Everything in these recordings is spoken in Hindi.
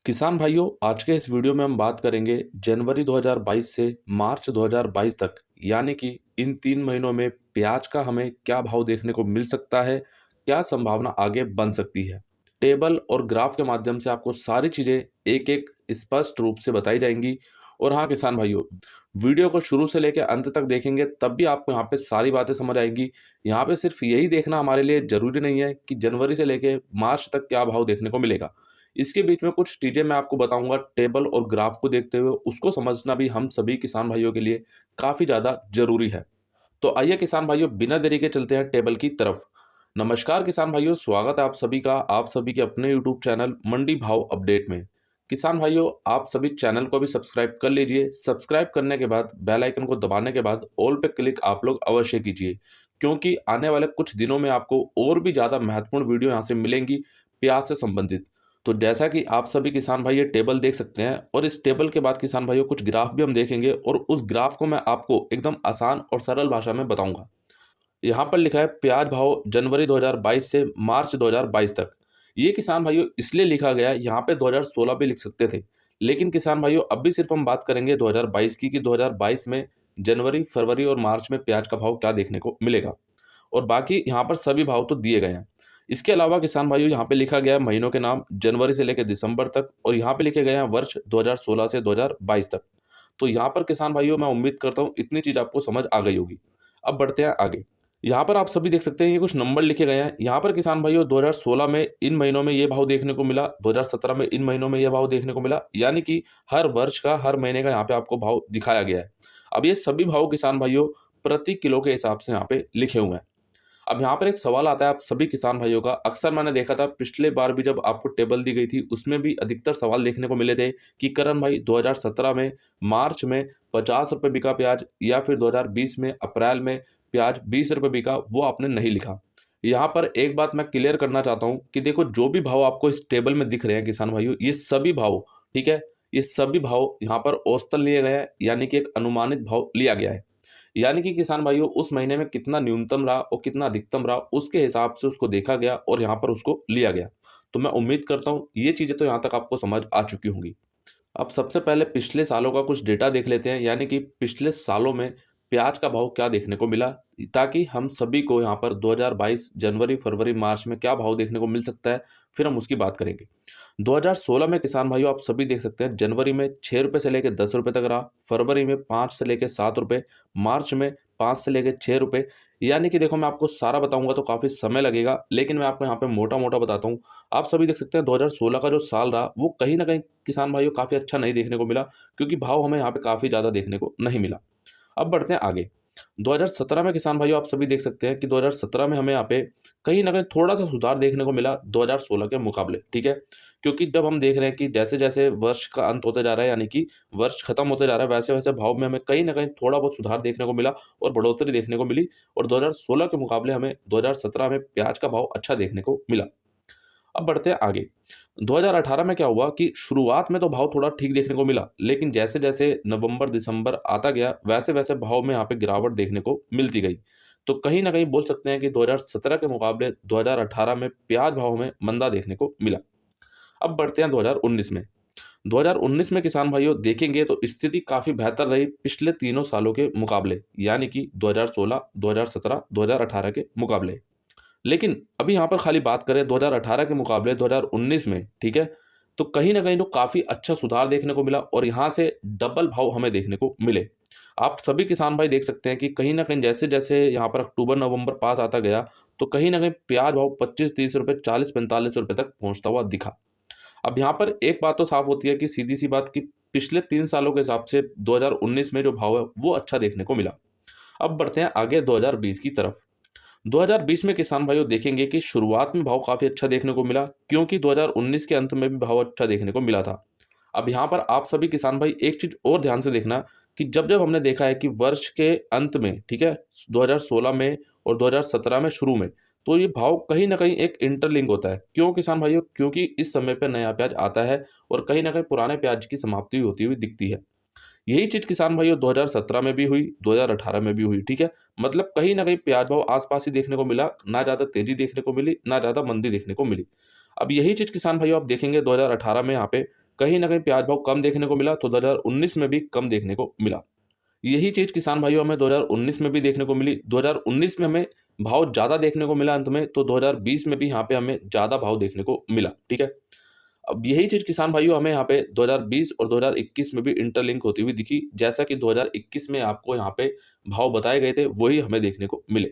किसान भाइयों, आज के इस वीडियो में हम बात करेंगे जनवरी 2022 से मार्च 2022 तक, यानी कि इन 3 महीनों में प्याज का हमें क्या भाव देखने को मिल सकता है, क्या संभावना आगे बन सकती है। टेबल और ग्राफ के माध्यम से आपको सारी चीज़ें एक-एक स्पष्ट रूप से बताई जाएंगी। और हाँ किसान भाइयों, वीडियो को शुरू से लेकर अंत तक देखेंगे तब भी आपको यहाँ पे सारी बातें समझ आएंगी। यहाँ पे सिर्फ यही देखना हमारे लिए ज़रूरी नहीं है कि जनवरी से लेकर मार्च तक क्या भाव देखने को मिलेगा। इसके बीच में कुछ चीज़ें मैं आपको बताऊँगा टेबल और ग्राफ को देखते हुए, उसको समझना भी हम सभी किसान भाइयों के लिए काफ़ी ज़्यादा ज़रूरी है। तो आइए किसान भाइयों, बिना देरी के चलते हैं टेबल की तरफ। नमस्कार किसान भाइयों, स्वागत है आप सभी का आप सभी के अपने यूट्यूब चैनल मंडी भाव अपडेट में। किसान भाइयों, आप सभी चैनल को भी सब्सक्राइब कर लीजिए। सब्सक्राइब करने के बाद बेल आइकन को दबाने के बाद ऑल पे क्लिक आप लोग अवश्य कीजिए, क्योंकि आने वाले कुछ दिनों में आपको और भी ज़्यादा महत्वपूर्ण वीडियो यहाँ से मिलेंगी प्याज से संबंधित। तो जैसा कि आप सभी किसान भाई ये टेबल देख सकते हैं, और इस टेबल के बाद किसान भाइयों कुछ ग्राफ भी हम देखेंगे, और उस ग्राफ को मैं आपको एकदम आसान और सरल भाषा में बताऊंगा। यहाँ पर लिखा है प्याज भाव जनवरी 2022 से मार्च 2022 तक। ये किसान भाइयों इसलिए लिखा गया है, यहाँ पे 2016 भी लिख सकते थे, लेकिन किसान भाइयों अभी सिर्फ हम बात करेंगे 2022 की, कि 2022 में जनवरी, फरवरी और मार्च में प्याज का भाव क्या देखने को मिलेगा। और बाकी यहाँ पर सभी भाव तो दिए गए हैं। इसके अलावा किसान भाइयों यहाँ पे लिखा गया है महीनों के नाम जनवरी से लेकर दिसंबर तक, और यहाँ पे लिखे गए हैं वर्ष 2016 से 2022 तक। तो यहाँ पर किसान भाइयों मैं उम्मीद करता हूँ इतनी चीज़ आपको समझ आ गई होगी। अब बढ़ते हैं आगे। यहाँ पर आप सभी देख सकते हैं ये कुछ नंबर लिखे गए हैं। यहाँ पर किसान भाइयों 2016 में इन महीनों में ये भाव देखने को मिला, 2017 में इन महीनों में ये भाव देखने को मिला, यानी कि हर वर्ष का हर महीने का यहाँ पे आपको भाव दिखाया गया है। अब ये सभी भाव किसान भाइयों प्रति किलो के हिसाब से यहाँ पे लिखे हुए हैं। अब यहाँ पर एक सवाल आता है आप सभी किसान भाइयों का। अक्सर मैंने देखा था पिछले बार भी जब आपको टेबल दी गई थी, उसमें भी अधिकतर सवाल देखने को मिले थे कि करण भाई 2017 में मार्च में 50 रुपये बिका प्याज, या फिर 2020 में अप्रैल में प्याज 20 रुपये बिका, वो आपने नहीं लिखा। यहाँ पर एक बात मैं क्लियर करना चाहता हूँ कि देखो, जो भी भाव आपको इस टेबल में दिख रहे हैं किसान भाइयों, ये सभी भाव, ठीक है, ये सभी भाव यहाँ पर औसतन लिए गए हैं, यानी कि एक अनुमानित भाव लिया गया है। यानी कि किसान भाइयों उस महीने में कितना न्यूनतम रहा और कितना अधिकतम रहा, उसके हिसाब से उसको देखा गया और यहाँ पर उसको लिया गया। तो मैं उम्मीद करता हूँ ये चीज़ें तो यहाँ तक आपको समझ आ चुकी होंगी। अब सबसे पहले पिछले सालों का कुछ डेटा देख लेते हैं, यानी कि पिछले सालों में प्याज का भाव क्या देखने को मिला, ताकि हम सभी को यहाँ पर 2022 जनवरी, फरवरी, मार्च में क्या भाव देखने को मिल सकता है, फिर हम उसकी बात करेंगे। 2016 में किसान भाइयों आप सभी देख सकते हैं जनवरी में 6 रुपये से लेकर 10 रुपये तक रहा, फरवरी में 5 से लेकर 7 रुपये, मार्च में 5 से लेकर 6 रुपये। यानी कि देखो, मैं आपको सारा बताऊंगा तो काफ़ी समय लगेगा, लेकिन मैं आपको यहाँ पे मोटा मोटा बताता हूँ। आप सभी देख सकते हैं 2016 का जो साल रहा वो कहीं ना कहीं किसान भाइयों काफ़ी अच्छा नहीं देखने को मिला, क्योंकि भाव हमें यहाँ पे काफ़ी ज़्यादा देखने को नहीं मिला। अब बढ़ते हैं आगे। 2017 में किसान भाइयों आप सभी देख सकते हैं कि 2017 में हमें यहाँ पे कहीं न कहीं थोड़ा-सा सुधार देखने को मिला 2016 के मुकाबले, ठीक है? क्योंकि जब हम देख रहे हैं कि जैसे-जैसे वर्ष का अंत होते जा रहा है, यानी कि वर्ष खत्म होते जा रहा है, वैसे-वैसे भाव में हमें कहीं न कहीं थोड़ा बहुत सुधार देखने को मिला और बढ़ोतरी देखने को मिली, और 2016 के मुकाबले हमें 2017 में प्याज का भाव अच्छा देखने को मिला। अब बढ़ते हैं आगे। 2018 में क्या हुआ कि शुरुआत में तो भाव थोड़ा ठीक देखने को मिला, लेकिन जैसे-जैसे नवंबर, दिसंबर आता गया, वैसे-वैसे भाव में यहाँ पे गिरावट देखने को मिलती गई। तो कहीं न कहीं बोल सकते हैं कि 2017 के मुकाबले 2018 में प्याज भाव में मंदा देखने को मिला। अब बढ़ते हैं 2019 में। 2019 में किसान भाइयों देखेंगे तो स्थिति काफ़ी बेहतर रही पिछले तीनों सालों के मुकाबले, यानी कि 2016, 2017, 2018 के मुकाबले। लेकिन अभी यहाँ पर खाली बात करें 2018 के मुकाबले 2019 में, ठीक है? तो कहीं न कहीं तो काफ़ी अच्छा सुधार देखने को मिला, और यहाँ से डबल भाव हमें देखने को मिले। आप सभी किसान भाई देख सकते हैं कि कहीं न कहीं जैसे-जैसे यहाँ पर अक्टूबर-नवंबर पास आता गया, तो कहीं न कहीं प्याज़ भाव 25-30 रुपए, 40-45 रुपए तक पहुँचता हुआ दिखा। अब यहाँ पर एक बात तो साफ होती है कि सीधी-सी बात कि पिछले 3 सालों के हिसाब से 2019 में जो भाव है, वो अच्छा देखने को मिला। अब बढ़ते हैं आगे 2020 की तरफ। 2020 में किसान भाइयों देखेंगे कि शुरुआत में भाव काफ़ी अच्छा देखने को मिला, क्योंकि 2019 के अंत में भी भाव अच्छा देखने को मिला था। अब यहाँ पर आप सभी किसान भाई एक चीज़ और ध्यान से देखना कि जब-जब हमने देखा है कि वर्ष के अंत में, ठीक है, 2016 में और 2017 में शुरू में, तो ये भाव कहीं न कहीं एक इंटरलिंक होता है। क्यों किसान भाइयों? क्योंकि इस समय पे नया प्याज आता है और कहीं न कहीं पुराने प्याज की समाप्ति होती हुई दिखती है। यही चीज़ किसान भाइयों 2017 में भी हुई, 2018 में भी हुई, ठीक है? मतलब कहीं न कहीं प्याज़ भाव आस-पास ही देखने को मिला, ना ज़्यादा तेज़ी देखने को मिली, ना ज़्यादा मंदी देखने को मिली। अब यही चीज़ किसान भाइयों आप देखेंगे 2018 में यहाँ पे कहीं ना कहीं प्याज भाव कम देखने को मिला, तो 2019 में भी कम देखने को मिला। यही चीज़ किसान भाइयों हमें 2019 में भी देखने को मिली। 2019 में हमें भाव ज़्यादा देखने को मिला अंत में, तो 2020 में भी यहाँ पे हमें ज़्यादा भाव देखने को मिला, ठीक है। अब यही चीज़ किसान भाइयों हमें यहाँ पे 2020 और 2021 में भी इंटरलिंक होती हुई दिखी। जैसा कि 2021 में आपको यहाँ पे भाव बताए गए थे, वही हमें देखने को मिले।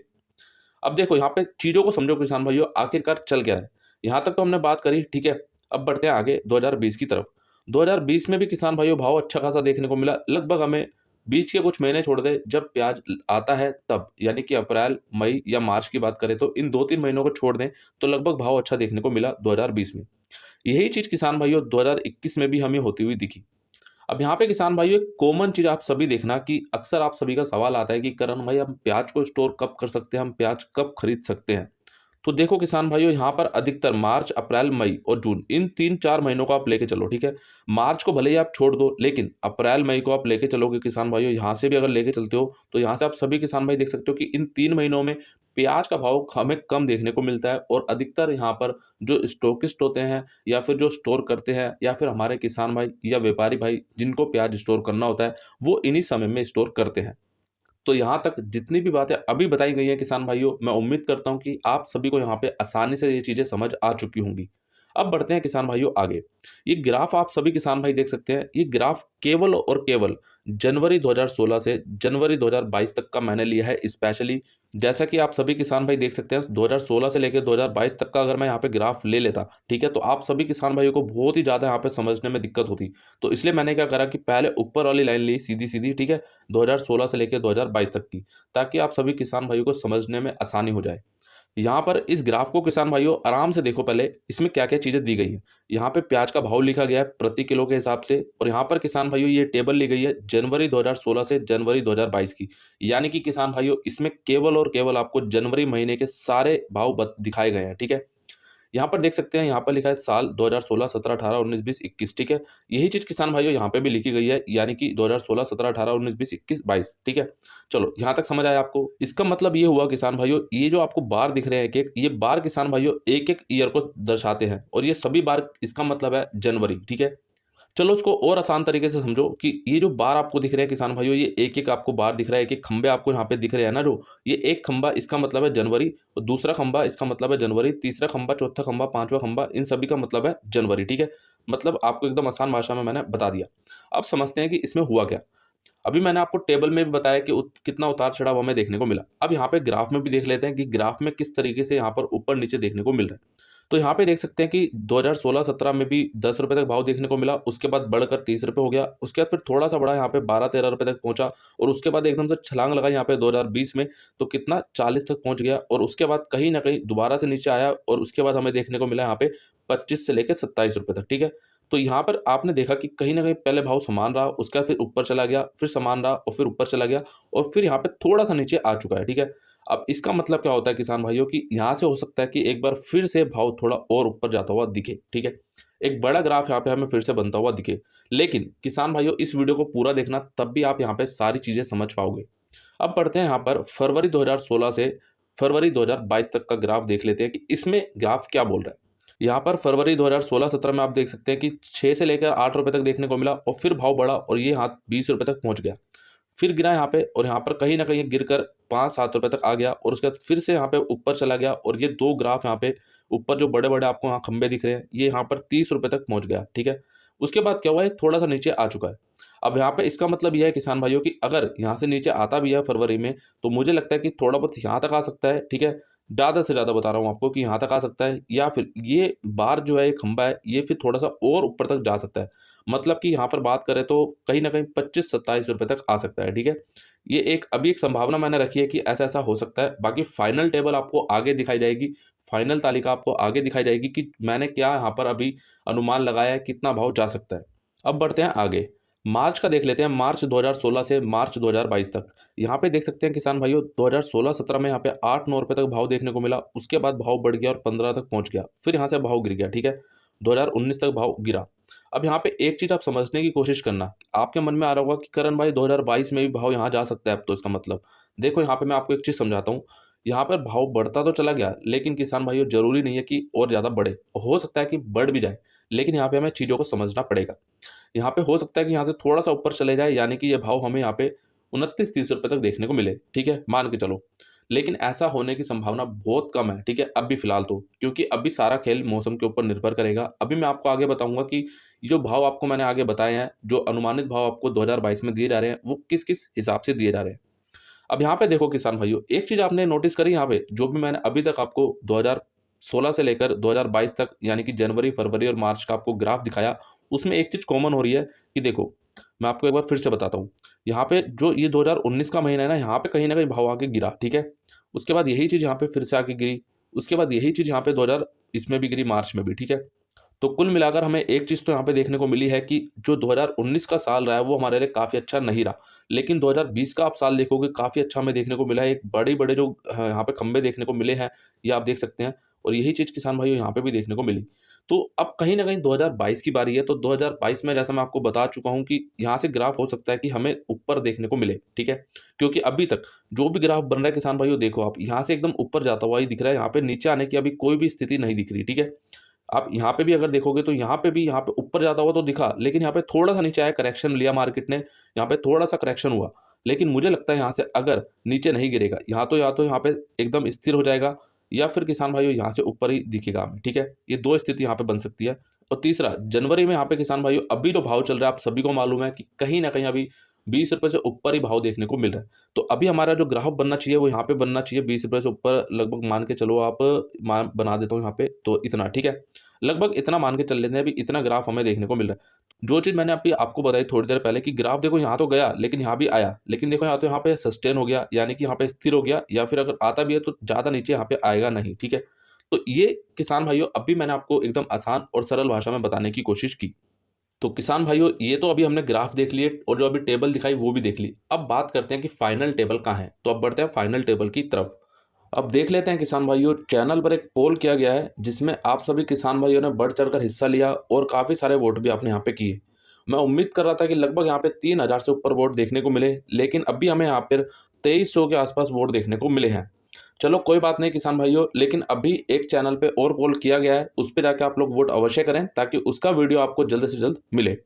अब देखो यहाँ पे चीज़ों को समझो किसान भाइयों, आखिरकार चल क्या रहा है। यहाँ तक तो हमने बात करी, ठीक है। अब बढ़ते हैं आगे 2020 की तरफ। 2020 में भी किसान भाइयों भाव अच्छा खासा देखने को मिला। लगभग हमें बीच के कुछ महीने छोड़ दे, जब प्याज आता है तब, यानी कि अप्रैल, मई या मार्च की बात करें, तो इन 2-3 महीनों को छोड़ दें तो लगभग भाव अच्छा देखने को मिला 2020 में। यही चीज़ किसान भाइयों 2021 में भी हमें होती हुई दिखी। अब यहाँ पे किसान भाइयों एक कॉमन चीज़ आप सभी देखना कि अक्सर आप सभी का सवाल आता है कि करण भाई, हम प्याज को स्टोर कब कर सकते हैं, हम प्याज कब खरीद सकते हैं। तो देखो किसान भाइयों, यहाँ पर अधिकतर मार्च, अप्रैल, मई और जून, इन 3-4 महीनों को आप लेके चलो, ठीक है। मार्च को भले ही आप छोड़ दो, लेकिन अप्रैल, मई को आप लेके चलोगे किसान भाइयों, यहाँ से भी अगर लेके चलते हो तो यहाँ से आप सभी किसान भाई देख सकते हो कि इन 3 महीनों में प्याज का भाव हमें कम देखने को मिलता है। और अधिकतर यहाँ पर जो स्टॉकिस्ट होते हैं, या फिर जो स्टोर करते हैं, या फिर हमारे किसान भाई या व्यापारी भाई जिनको प्याज स्टोर करना होता है, वो इन्हीं समय में स्टोर करते हैं। तो यहाँ तक जितनी भी बातें अभी बताई गई हैं किसान भाइयों, मैं उम्मीद करता हूँ कि आप सभी को यहाँ पे आसानी से ये चीज़ें समझ आ चुकी होंगी। अब बढ़ते हैं किसान भाइयों आगे। ये ग्राफ आप सभी किसान भाई देख सकते हैं। ये ग्राफ केवल और केवल जनवरी 2016 से जनवरी 2022 तक का मैंने लिया है स्पेशली। जैसा कि आप सभी किसान भाई देख सकते हैं, 2016 से लेकर 2022 तक का अगर मैं यहाँ पे ग्राफ ले लेता, ठीक है, तो आप सभी किसान भाइयों को बहुत ही ज़्यादा यहाँ पे समझने में दिक्कत होती। तो इसलिए मैंने क्या करा कि पहले ऊपर वाली लाइन ली सीधी-सीधी, ठीक है, 2016 से लेकर 2022 तक की, ताकि आप सभी किसान भाइयों को समझने में आसानी हो जाए। यहाँ पर इस ग्राफ को किसान भाइयों आराम से देखो, पहले इसमें क्या-क्या चीज़ें दी गई हैं। यहाँ पे प्याज का भाव लिखा गया है प्रति किलो के हिसाब से, और यहाँ पर किसान भाइयों ये टेबल ली गई है जनवरी 2016 से जनवरी 2022 की। यानी कि किसान भाइयों इसमें केवल और केवल आपको जनवरी महीने के सारे भाव दिखाए गए हैं, ठीक है। यहाँ पर देख सकते हैं, यहाँ पर लिखा है साल 2016, 17, 18, 19, 20, 21, ठीक है। यही चीज़ किसान भाइयों यहाँ पे भी लिखी गई है, यानी कि 2016, 17, 18, 19, 20, 21, 22, ठीक है। चलो यहाँ तक समझ आया आपको। इसका मतलब ये हुआ किसान भाइयों, ये जो आपको बार दिख रहे हैं एक-एक, ये बार किसान भाइयों एक-एक ईयर को दर्शाते हैं, और ये सभी बार इसका मतलब है जनवरी, ठीक है। चलो उसको और आसान तरीके से समझो कि ये जो बार आपको दिख रहे हैं किसान भाइयों, ये एक-एक आपको बार दिख रहा है, एक-एक खंबे आपको यहाँ पे दिख रहे हैं ना जो, ये एक खंबा इसका मतलब है जनवरी, और दूसरा खंबा इसका मतलब है जनवरी, तीसरा खंबा, चौथा खंबा, पाँचवां खंबा, इन सभी का मतलब है जनवरी, ठीक है। मतलब आपको एकदम आसान भाषा में मैंने बता दिया। अब समझते हैं कि इसमें हुआ क्या? अभी मैंने आपको टेबल में भी बताया कि कितना उतार-चढ़ाव हमें देखने को मिला। अब यहाँ पे ग्राफ में भी देख लेते हैं कि ग्राफ में किस तरीके से यहाँ पर ऊपर-नीचे देखने को मिल रहा है। तो यहाँ पे देख सकते हैं कि 2016-17 में भी ₹10 तक भाव देखने को मिला, उसके बाद बढ़कर ₹30 हो गया, उसके बाद फिर थोड़ा-सा बढ़ा, यहाँ पे ₹12-13 तक पहुँचा, और उसके बाद एकदम से छलांग लगाई यहाँ पे 2020 में, तो कितना 40 तक पहुँच गया, और उसके बाद कहीं न कहीं दोबारा से नीचे आया, और उसके बाद हमें देखने को मिला यहाँ पे 25 से लेके ₹27 तक, ठीक है। तो यहाँ पर आपने देखा कि कहीं न कहीं पहले भाव समान रहा, उसके बाद फिर ऊपर चला गया, फिर समान रहा और फिर ऊपर चला गया, और फिर यहाँ पे थोड़ा-सा नीचे आ चुका है, ठीक है। अब इसका मतलब क्या होता है किसान भाइयों कि यहाँ से हो सकता है कि एक बार फिर से भाव थोड़ा और ऊपर जाता हुआ दिखे, ठीक है। एक बड़ा ग्राफ यहाँ पे हमें फिर से बनता हुआ दिखे। लेकिन किसान भाइयों इस वीडियो को पूरा देखना, तब भी आप यहाँ पे सारी चीज़ें समझ पाओगे। अब बढ़ते हैं यहाँ पर फरवरी 2016 से फरवरी 2022 तक का ग्राफ देख लेते हैं कि इसमें ग्राफ क्या बोल रहा है। यहाँ पर फरवरी 2016-17 में आप देख सकते हैं कि 6 से लेकर ₹8 तक देखने को मिला, और फिर भाव बढ़ा और ये यहाँ ₹20 तक पहुँच गया। फिर गिरा यहाँ पे, और यहाँ पर कहीं न कहीं गिरकर ₹5-7 तक आ गया, और उसके बाद फिर से यहाँ पे ऊपर चला गया, और ये 2 ग्राफ यहाँ पे ऊपर जो बड़े-बड़े आपको यहाँ खंभे दिख रहे हैं, ये यहाँ पर ₹30 तक पहुँच गया, ठीक है। उसके बाद क्या हुआ है, थोड़ा-सा नीचे आ चुका है। अब यहाँ पे इसका मतलब ये है किसान भाइयों कि अगर यहाँ से नीचे आता भी है फरवरी में, तो मुझे लगता है कि थोड़ा बहुत यहाँ तक आ सकता है, ठीक है। ज़्यादा से ज़्यादा बता रहा हूँ आपको कि यहाँ तक आ सकता है, या फिर ये बार जो है, ये खंभा है, ये फिर थोड़ा-सा और ऊपर तक जा सकता है। मतलब कि यहाँ पर बात करें तो कहीं न कहीं ₹25-27 तक आ सकता है, ठीक है। ये एक अभी एक संभावना मैंने रखी है कि ऐसा-ऐसा हो सकता है। बाकी फाइनल टेबल आपको आगे दिखाई जाएगी, फाइनल तालिका आपको आगे दिखाई जाएगी कि मैंने क्या यहाँ पर अभी अनुमान लगाया है, कितना भाव जा सकता है। अब बढ़ते हैं आगे। मार्च का देख लेते हैं, मार्च 2016 से मार्च 2022 तक। यहाँ पे देख सकते हैं किसान भाइयों, 2016-17 में यहाँ पे ₹8-9 तक भाव देखने को मिला, उसके बाद भाव बढ़ गया और 15 तक पहुँच गया, फिर यहाँ से भाव गिर गया, ठीक है। 2019 तक भाव गिरा। अब यहाँ पे एक चीज़ आप समझने की कोशिश करना, आपके मन में आ रहा होगा कि करण भाई 2022 में भी भाव यहाँ जा सकता है अब तो, इसका मतलब। देखो यहाँ पे मैं आपको एक चीज़ समझाता हूँ। यहाँ पर भाव बढ़ता तो चला गया, लेकिन किसान भाइयों ज़रूरी नहीं है कि और ज़्यादा बढ़े, हो सकता है कि बढ़ भी जाए, लेकिन यहाँ पे हमें चीज़ों को समझना पड़ेगा। यहाँ पे हो सकता है कि यहाँ से थोड़ा-सा ऊपर चले जाए, यानी कि ये भाव हमें यहाँ पे 29-30 रुपए तक देखने को मिले, ठीक है? मान के चलो। लेकिन ऐसा होने की संभावना बहुत कम है, ठीक है? अभी फ़िलहाल तो, क्योंकि अभी सारा खेल मौसम के ऊपर निर्भर करेगा। अभी मैं आपको आगे बताऊँगा कि ये जो भाव आपको मैंने आगे बताए हैं, जो अनुमानित भाव आपको 2022 में दिए जा रहे हैं, वो किस-किस हिसाब से दिए जा रहे हैं। अब यहाँ पे देखो किसान भाइयों, एक चीज़ आपने नोटिस करी यहाँ पे, जो भी मैंने अभी तक आपको 2016 से लेकर 2022 तक, यानी कि जनवरी, फरवरी और मार्च का आपको ग्राफ दिखाया, उसमें एक चीज़ कॉमन हो रही है कि देखो, मैं आपको एक बार फिर से बताता हूँ। यहाँ पे जो ये 2019 का महीना है ना, यहाँ पे कहीं न कहीं भाव आके गिरा, ठीक है? उसके बाद यही चीज़ यहाँ पे फिर से आके गिरी, उसके बाद यही चीज़ यहाँ पे 2000 इसमें भी गिरी, मार्च में भी, ठीक है? तो कुल मिलाकर हमें एक चीज़ तो यहाँ पे देखने को मिली है कि जो 2019 का साल रहा है वो हमारे लिए काफ़ी अच्छा नहीं रहा। लेकिन 2020 का आप साल देखोगे, काफ़ी अच्छा हमें देखने को मिला है। एक बड़े-बड़े जो यहाँ पे खंभे देखने को मिले हैं, ये आप देख सकते हैं, और यही चीज़ किसान भाइयों यहाँ पे भी देखने को मिली। तो अब कहीं न कहीं 2022 की बारी है, तो 2022 में जैसा मैं आपको बता चुका हूँ कि यहाँ से ग्राफ हो सकता है कि हमें ऊपर देखने को मिले, ठीक है? क्योंकि अभी तक जो भी ग्राफ बन रहा है किसान भाइयों, देखो आप यहाँ से एकदम ऊपर जाता हुआ ही दिख रहा है, यहाँ पे नीचे आने की अभी कोई भी स्थिति नहीं दिख रही, ठीक है? आप यहाँ पे भी अगर देखोगे तो यहाँ पे भी, यहाँ पे ऊपर जाता हुआ तो दिखा, लेकिन यहाँ पे थोड़ा-सा नीचे आया, करेक्शन लिया मार्केट ने, यहाँ पे थोड़ा-सा करेक्शन हुआ। लेकिन मुझे लगता है यहाँ से अगर नीचे नहीं गिरेगा, या तो यहाँ पे एकदम स्थिर हो जाएगा, या फिर किसान भाइयों यहाँ से ऊपर ही दिखेगा हमें, ठीक है? ये 2 स्थिति यहाँ पे बन सकती है। और तीसरा, जनवरी में यहाँ पे किसान भाइयों अभी जो भाव चल रहा है, आप सभी को मालूम है कि कहीं न कहीं अभी ₹20 से ऊपर ही भाव देखने को मिल रहा है। तो अभी हमारा जो ग्राफ बनना चाहिए वो यहाँ पे बनना चाहिए ₹20 से ऊपर, लगभग मान के चलो आप, मान बना देता हूँ यहाँ पे, तो इतना, ठीक है? लगभग इतना मान के चल लेते हैं, अभी इतना ग्राफ हमें देखने को मिल रहा है। जो चीज़ मैंने अभी आपको बताई थोड़ी देर पहले कि ग्राफ देखो यहाँ तो गया, लेकिन यहाँ भी आया। लेकिन देखो यहाँ तो यहाँ पे सस्टेन हो गया, यानी कि यहाँ पे स्थिर हो गया, या फिर अगर आता भी है तो ज़्यादा नीचे यहाँ पे आएगा नहीं, ठीक है? तो ये किसान भाइयों अभी मैंने आपको एकदम आसान और सरल भाषा में बताने की कोशिश की। तो किसान भाइयों ये तो अभी हमने ग्राफ देख लिए, और जो अभी टेबल दिखाई वो भी देख ली। अब बात करते हैं कि फाइनल टेबल कहाँ है? तो अब बढ़ते हैं फाइनल टेबल की तरफ। अब देख लेते हैं किसान भाइयों, चैनल पर एक पोल किया गया है जिसमें आप सभी किसान भाइयों ने बढ़ चढ़कर हिस्सा लिया, और काफ़ी सारे वोट भी आपने यहाँ पे किए। मैं उम्मीद कर रहा था कि लगभग यहाँ पे 3000 से ऊपर वोट देखने को मिले, लेकिन अभी हमें यहाँ पर 2300 के आसपास वोट देखने को मिले हैं। चलो कोई बात नहीं किसान भाइयों, लेकिन अभी एक चैनल पे और पोल किया गया है, उस पे जाके आप लोग वोट अवश्य करें, ताकि उसका वीडियो आपको जल्द से जल्द मिले।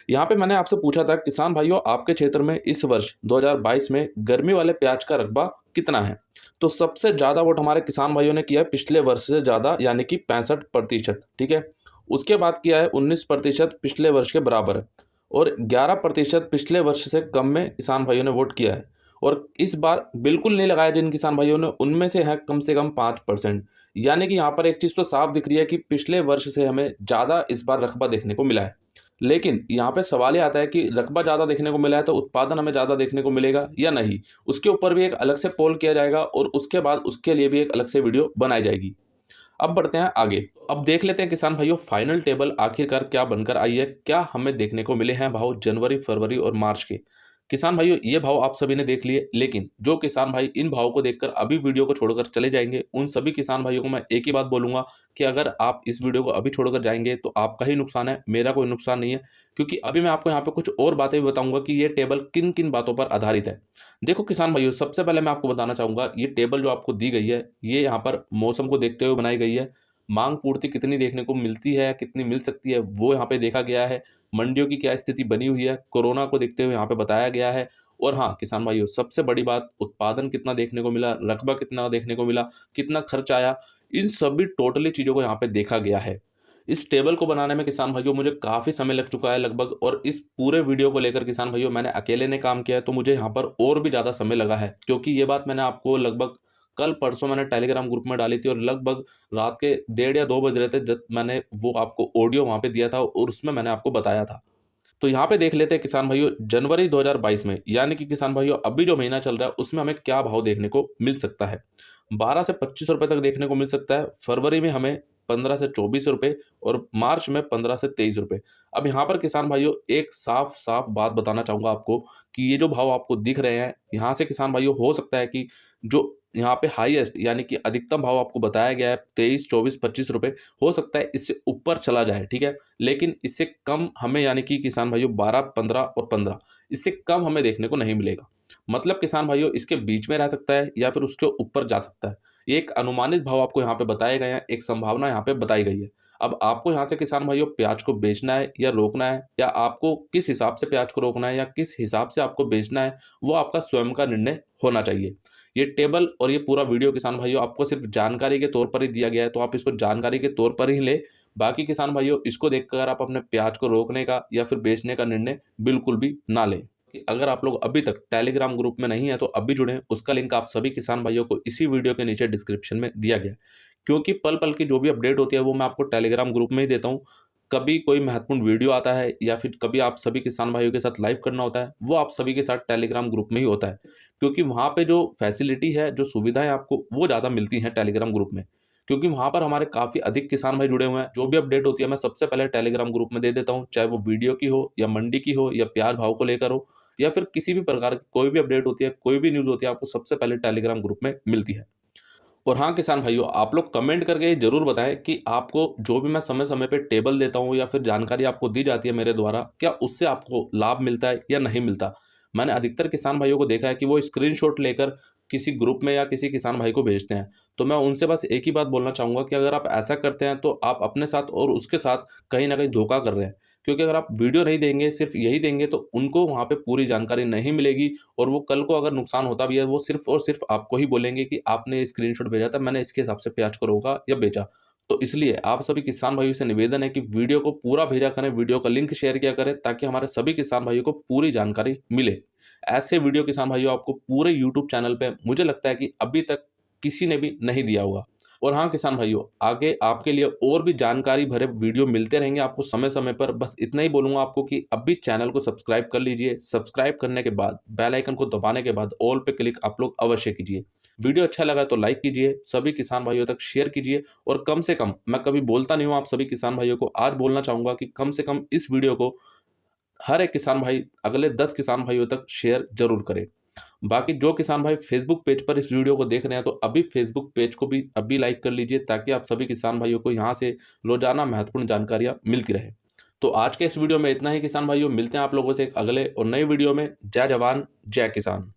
यहाँ पे मैंने आपसे पूछा था किसान भाइयों, आपके क्षेत्र में इस वर्ष 2022 में गर्मी वाले प्याज का रकबा कितना है? तो सबसे ज़्यादा वोट हमारे किसान भाइयों ने किया है पिछले वर्ष से ज़्यादा, यानी कि 65%, ठीक है? उसके बाद किया है 19% पिछले वर्ष के बराबर है, और 11% पिछले वर्ष से कम में किसान भाइयों ने वोट किया है। और इस बार बिल्कुल नहीं लगाया जिन किसान भाइयों ने, उनमें से है कम से कम 5%। यानी कि यहाँ पर एक चीज़ तो साफ दिख रही है कि पिछले वर्ष से हमें ज़्यादा इस बार रकबा देखने को मिला है। लेकिन यहाँ पे सवाल ये आता है कि रकबा ज़्यादा देखने को मिला है तो उत्पादन हमें ज़्यादा देखने को मिलेगा या नहीं? उसके ऊपर भी एक अलग से पोल किया जाएगा, और उसके बाद उसके लिए भी एक अलग से वीडियो बनाई जाएगी। अब बढ़ते हैं आगे। अब देख लेते हैं किसान भाइयों, फाइनल टेबल आखिरकार क्या बनकर आई है, क्या हमें देखने को मिले हैं भाव जनवरी, फरवरी और मार्च के। किसान भाइयों ये भाव आप सभी ने देख लिए, लेकिन जो किसान भाई इन भाव को देखकर अभी वीडियो को छोड़कर चले जाएंगे, उन सभी किसान भाइयों को मैं एक ही बात बोलूंगा कि अगर आप इस वीडियो को अभी छोड़कर जाएंगे तो आपका ही नुकसान है, मेरा कोई नुकसान नहीं है। क्योंकि अभी मैं आपको यहाँ पे कुछ और बातें भी बताऊंगा कि ये टेबल किन किन बातों पर आधारित है। देखो किसान भाइयों, सबसे पहले मैं आपको बताना चाहूंगा, ये टेबल जो आपको दी गई है, ये यहाँ पर मौसम को देखते हुए बनाई गई है। मांग पूर्ति कितनी देखने को मिलती है, कितनी मिल सकती है, वो यहाँ पे देखा गया है। मंडियों की क्या स्थिति बनी हुई है, कोरोना को देखते हुए यहाँ पे बताया गया है। और हाँ किसान भाइयों, सबसे बड़ी बात, उत्पादन कितना देखने को मिला, रकबा कितना देखने को मिला, कितना खर्च आया, इन सभी टोटली चीज़ों को यहाँ पे देखा गया है। इस टेबल को बनाने में किसान भाइयों मुझे काफ़ी समय लग चुका है लगभग, और इस पूरे वीडियो को लेकर किसान भाइयों मैंने अकेले ने काम किया है, तो मुझे यहाँ पर और भी ज़्यादा समय लगा है, क्योंकि ये बात मैंने आपको लगभग कल परसों मैंने टेलीग्राम ग्रुप में डाली थी, और लगभग रात के 1:30 या 2 बज रहे थे जब मैंने वो आपको ऑडियो वहाँ पे दिया था, और उसमें मैंने आपको बताया था। तो यहाँ पे देख लेते हैं किसान भाइयों, जनवरी 2022 में, यानी कि किसान भाइयों अभी जो महीना चल रहा है उसमें हमें क्या भाव देखने को मिल सकता है। 12 से 25 रुपए तक देखने को मिल सकता है। फरवरी में हमें 15 से 24 रुपए, और मार्च में 15 से 23 रुपए। अब यहाँ पर किसान भाइयों एक साफ साफ बात बताना चाहूँगा आपको कि ये जो भाव आपको दिख रहे हैं, यहाँ से किसान भाइयों हो सकता है कि जो यहाँ पे हाईएस्ट, यानी कि अधिकतम भाव आपको बताया गया है 23, 24, 25 रुपए, हो सकता है इससे ऊपर चला जाए, ठीक है? लेकिन इससे कम हमें, यानी कि किसान भाइयों 12, 15 और 15, इससे कम हमें देखने को नहीं मिलेगा। मतलब किसान भाइयों इसके बीच में रह सकता है या फिर उसके ऊपर जा सकता है। ये एक अनुमानित भाव आपको यहाँ पे बताए गए हैं, एक संभावना यहाँ पे बताई गई है। अब आपको यहाँ से किसान भाइयों प्याज को बेचना है या रोकना है, या आपको किस हिसाब से प्याज को रोकना है या किस हिसाब से आपको बेचना है, वो आपका स्वयं का निर्णय होना चाहिए। ये टेबल और ये पूरा वीडियो किसान भाइयों आपको सिर्फ जानकारी के तौर पर ही दिया गया है, तो आप इसको जानकारी के तौर पर ही लें। बाकी किसान भाइयों इसको देखकर आप अपने प्याज को रोकने का या फिर बेचने का निर्णय बिल्कुल भी ना लें। कि अगर आप लोग अभी तक टेलीग्राम ग्रुप में नहीं है तो अभी जुड़ें, उसका लिंक आप सभी किसान भाइयों को इसी वीडियो के नीचे डिस्क्रिप्शन में दिया गया है। क्योंकि पल पल की जो भी अपडेट होती है वो मैं आपको टेलीग्राम ग्रुप में ही देता हूँ। कभी कोई महत्वपूर्ण वीडियो आता है या फिर कभी आप सभी किसान भाइयों के साथ लाइव करना होता है, वो आप सभी के साथ टेलीग्राम ग्रुप में ही होता है। क्योंकि वहाँ पे जो फैसिलिटी है, जो सुविधाएं आपको वो ज़्यादा मिलती हैं टेलीग्राम ग्रुप में। क्योंकि वहाँ पर हमारे काफ़ी अधिक किसान भाई जुड़े हुए हैं। जो भी अपडेट होती है मैं सबसे पहले टेलीग्राम ग्रुप में दे देता हूँ, चाहे वो वीडियो की हो या मंडी की हो या प्याज भाव को लेकर हो या फिर किसी भी प्रकार की कोई भी अपडेट होती है, कोई भी न्यूज़ होती है, आपको सबसे पहले टेलीग्राम ग्रुप में मिलती है। और हाँ किसान भाइयों, आप लोग कमेंट करके ये ज़रूर बताएं कि आपको जो भी मैं समय-समय पे टेबल देता हूँ या फिर जानकारी आपको दी जाती है मेरे द्वारा, क्या उससे आपको लाभ मिलता है या नहीं मिलता? मैंने अधिकतर किसान भाइयों को देखा है कि वो स्क्रीनशॉट लेकर किसी ग्रुप में या किसी किसान भाई को भेजते हैं। तो मैं उनसे बस एक ही बात बोलना चाहूँगा कि अगर आप ऐसा करते हैं तो आप अपने साथ और उसके साथ कहीं न कहीं धोखा कर रहे हैं। क्योंकि अगर आप वीडियो नहीं देंगे, सिर्फ़ यही देंगे, तो उनको वहाँ पे पूरी जानकारी नहीं मिलेगी और वो कल को अगर नुकसान होता भी है, वो सिर्फ़ और सिर्फ़ आपको ही बोलेंगे कि आपने स्क्रीनशॉट भेजा था, मैंने इसके हिसाब से प्याज को रोका या बेचा। तो इसलिए आप सभी किसान भाइयों से निवेदन है कि वीडियो को पूरा भेजा करें, वीडियो का लिंक शेयर किया करें, ताकि हमारे सभी किसान भाइयों को पूरी जानकारी मिले। ऐसे वीडियो किसान भाइयों आपको पूरे यूट्यूब चैनल पे मुझे लगता है कि अभी तक किसी ने भी नहीं दिया होगा। और हाँ किसान भाइयों, आगे आपके लिए और भी जानकारी भरे वीडियो मिलते रहेंगे आपको समय-समय पर। बस इतना ही बोलूँगा आपको कि अभी चैनल को सब्सक्राइब कर लीजिए। सब्सक्राइब करने के बाद बेल आइकन को दबाने के बाद ऑल पे क्लिक आप लोग अवश्य कीजिए। वीडियो अच्छा लगा तो लाइक कीजिए, सभी किसान भाइयों तक शेयर कीजिए और कम से कम, मैं कभी बोलता नहीं हूँ आप सभी किसान भाइयों को, आज बोलना चाहूँगा कि कम से कम इस वीडियो को हर एक किसान भाई अगले 10 किसान भाइयों तक शेयर ज़रूर करे। बाकी जो किसान भाई फ़ेसबुक पेज पर इस वीडियो को देख रहे हैं, तो अभी फ़ेसबुक पेज को भी अभी लाइक कर लीजिए, ताकि आप सभी किसान भाइयों को यहाँ से रोज़ाना महत्वपूर्ण जानकारियाँ मिलती रहें। तो आज के इस वीडियो में इतना ही किसान भाइयों, मिलते हैं आप लोगों से एक अगले और नए वीडियो में। जय जवान, जय किसान।